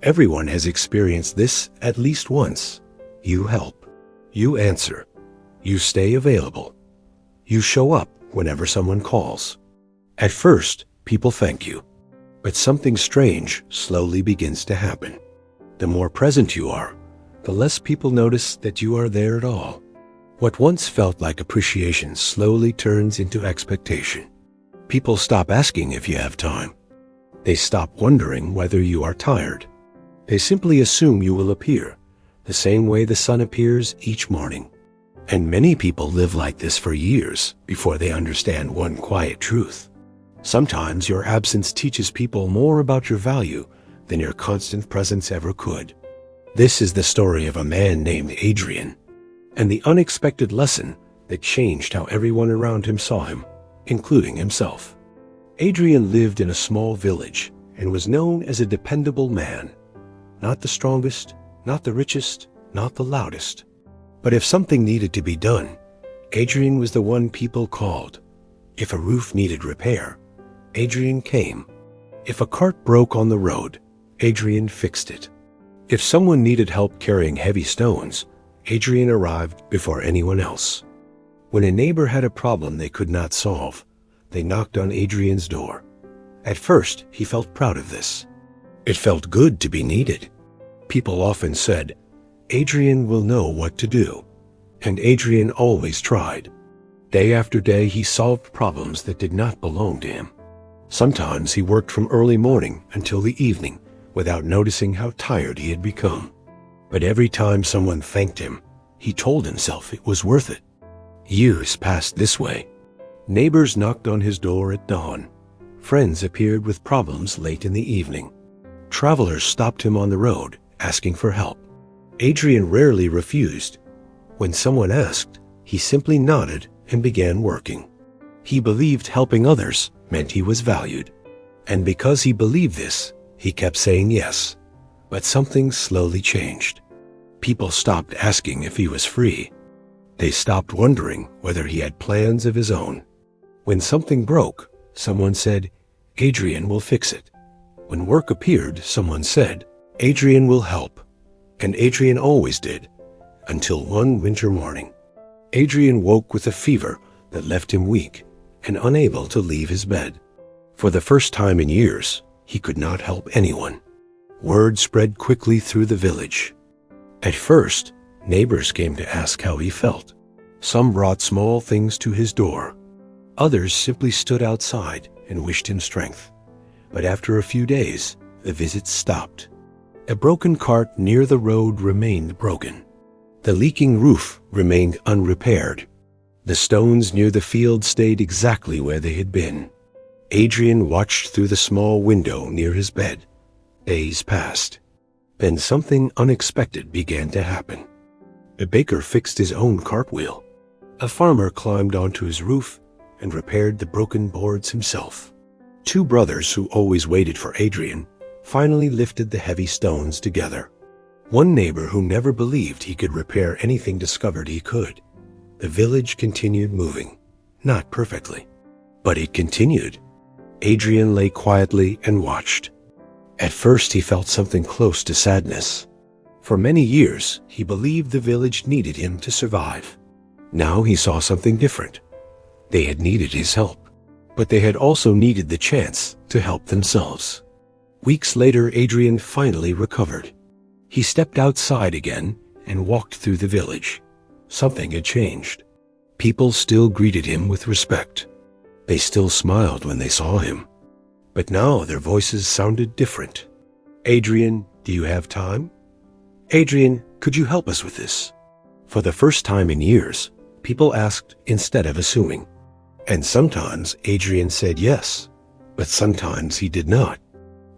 Everyone has experienced this at least once. You help. You answer. You stay available. You show up whenever someone calls. At first, people thank you. But something strange slowly begins to happen. The more present you are, the less people notice that you are there at all. What once felt like appreciation slowly turns into expectation. People stop asking if you have time. They stop wondering whether you are tired. They simply assume you will appear, the same way the sun appears each morning. And many people live like this for years before they understand one quiet truth. Sometimes your absence teaches people more about your value than your constant presence ever could. This is the story of a man named Adrian, and the unexpected lesson that changed how everyone around him saw him, including himself. Adrian lived in a small village and was known as a dependable man. Not the strongest, not the richest, not the loudest. But if something needed to be done, Adrian was the one people called. If a roof needed repair, Adrian came. If a cart broke on the road, Adrian fixed it. If someone needed help carrying heavy stones, Adrian arrived before anyone else. When a neighbor had a problem they could not solve, they knocked on Adrian's door. At first, he felt proud of this. It felt good to be needed. People often said, "Adrian will know what to do." And Adrian always tried. Day after day, he solved problems that did not belong to him. Sometimes he worked from early morning until the evening without noticing how tired he had become. But every time someone thanked him, he told himself it was worth it. Years passed this way. Neighbors knocked on his door at dawn. Friends appeared with problems late in the evening. Travelers stopped him on the road, asking for help. Adrian rarely refused. When someone asked, he simply nodded and began working. He believed helping others meant he was valued. And because he believed this, he kept saying yes. But something slowly changed. People stopped asking if he was free. They stopped wondering whether he had plans of his own. When something broke, someone said, "Adrian will fix it." When work appeared, someone said, "Adrian will help." And Adrian always did, until one winter morning. Adrian woke with a fever that left him weak and unable to leave his bed. For the first time in years, he could not help anyone. Word spread quickly through the village. At first, neighbors came to ask how he felt. Some brought small things to his door. Others simply stood outside and wished him strength. But after a few days, the visits stopped. A broken cart near the road remained broken. The leaking roof remained unrepaired. The stones near the field stayed exactly where they had been. Adrian watched through the small window near his bed. Days passed. Then something unexpected began to happen. A baker fixed his own cartwheel. A farmer climbed onto his roof and repaired the broken boards himself. Two brothers who always waited for Adrian finally lifted the heavy stones together. One neighbor who never believed he could repair anything discovered he could. The village continued moving. Not perfectly, but it continued. Adrian lay quietly and watched. At first he felt something close to sadness. For many years, he believed the village needed him to survive. Now he saw something different. They had needed his help, but they had also needed the chance to help themselves. Weeks later, Adrian finally recovered. He stepped outside again and walked through the village. Something had changed. People still greeted him with respect. They still smiled when they saw him. But now their voices sounded different. "Adrian, do you have time? Adrian, could you help us with this?" For the first time in years, people asked instead of assuming. And sometimes Adrian said yes, but sometimes he did not.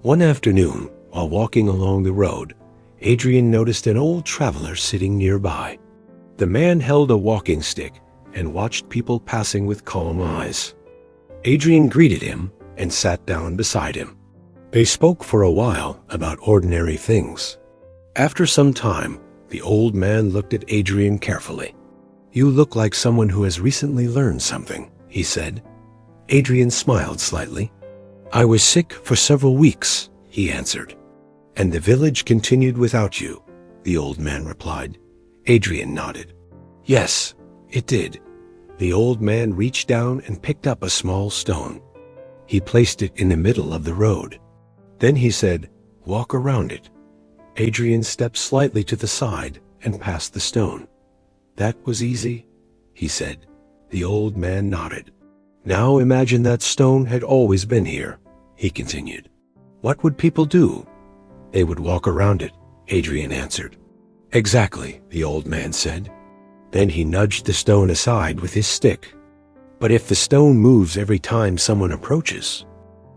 One afternoon, while walking along the road, Adrian noticed an old traveler sitting nearby. The man held a walking stick and watched people passing with calm eyes. Adrian greeted him and sat down beside him. They spoke for a while about ordinary things. After some time, the old man looked at Adrian carefully. "You look like someone who has recently learned something," he said. Adrian smiled slightly. "I was sick for several weeks," he answered. And the village continued without you, the old man replied. Adrian nodded. Yes, it did. The old man reached down and picked up a small stone. He placed it in the middle of the road. Then he said, walk around it. Adrian stepped slightly to the side and passed the stone. That was easy, he said. The old man nodded. Now imagine that stone had always been here, he continued. What would people do? They would walk around it, Adrian answered. Exactly, the old man said. Then he nudged the stone aside with his stick. But if the stone moves every time someone approaches,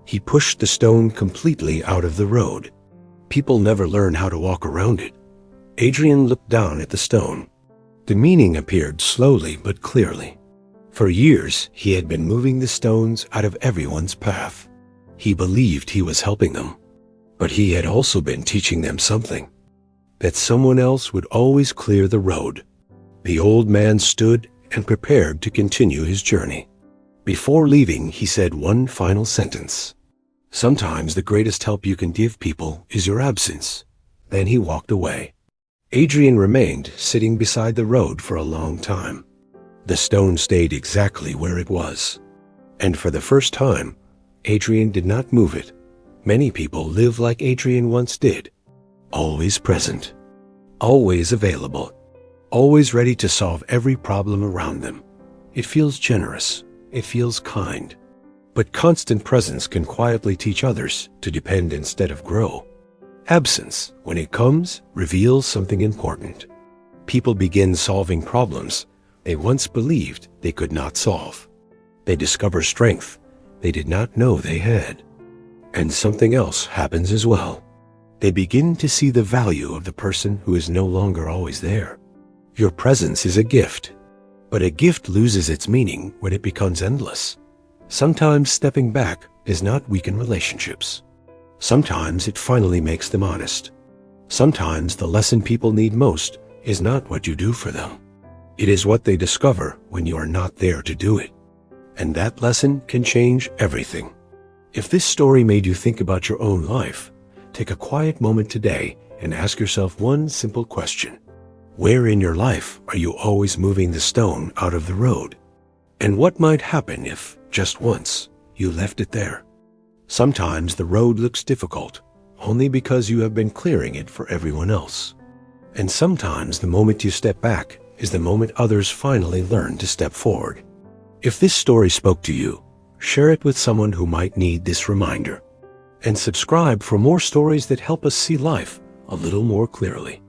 he pushed the stone completely out of the road. People never learn how to walk around it. Adrian looked down at the stone. The meaning appeared slowly but clearly. For years, he had been moving the stones out of everyone's path. He believed he was helping them. But he had also been teaching them something. That someone else would always clear the road. The old man stood and prepared to continue his journey. Before leaving, he said one final sentence. Sometimes the greatest help you can give people is your absence. Then he walked away. Adrian remained sitting beside the road for a long time. The stone stayed exactly where it was. And for the first time, Adrian did not move it. Many people live like Adrian once did. Always present. Always available. Always ready to solve every problem around them. It feels generous. It feels kind. But constant presence can quietly teach others to depend instead of grow. Absence, when it comes, reveals something important. People begin solving problems they once believed they could not solve. They discover strength they did not know they had. And something else happens as well. They begin to see the value of the person who is no longer always there. Your presence is a gift, but a gift loses its meaning when it becomes endless. Sometimes stepping back does not weaken relationships. Sometimes it finally makes them honest. Sometimes the lesson people need most is not what you do for them. It is what they discover when you are not there to do it. And that lesson can change everything. If this story made you think about your own life, take a quiet moment today and ask yourself one simple question. Where in your life are you always moving the stone out of the road? And what might happen if, just once, you left it there? Sometimes the road looks difficult, only because you have been clearing it for everyone else. And sometimes the moment you step back is the moment others finally learn to step forward. If this story spoke to you, share it with someone who might need this reminder. And subscribe for more stories that help us see life a little more clearly.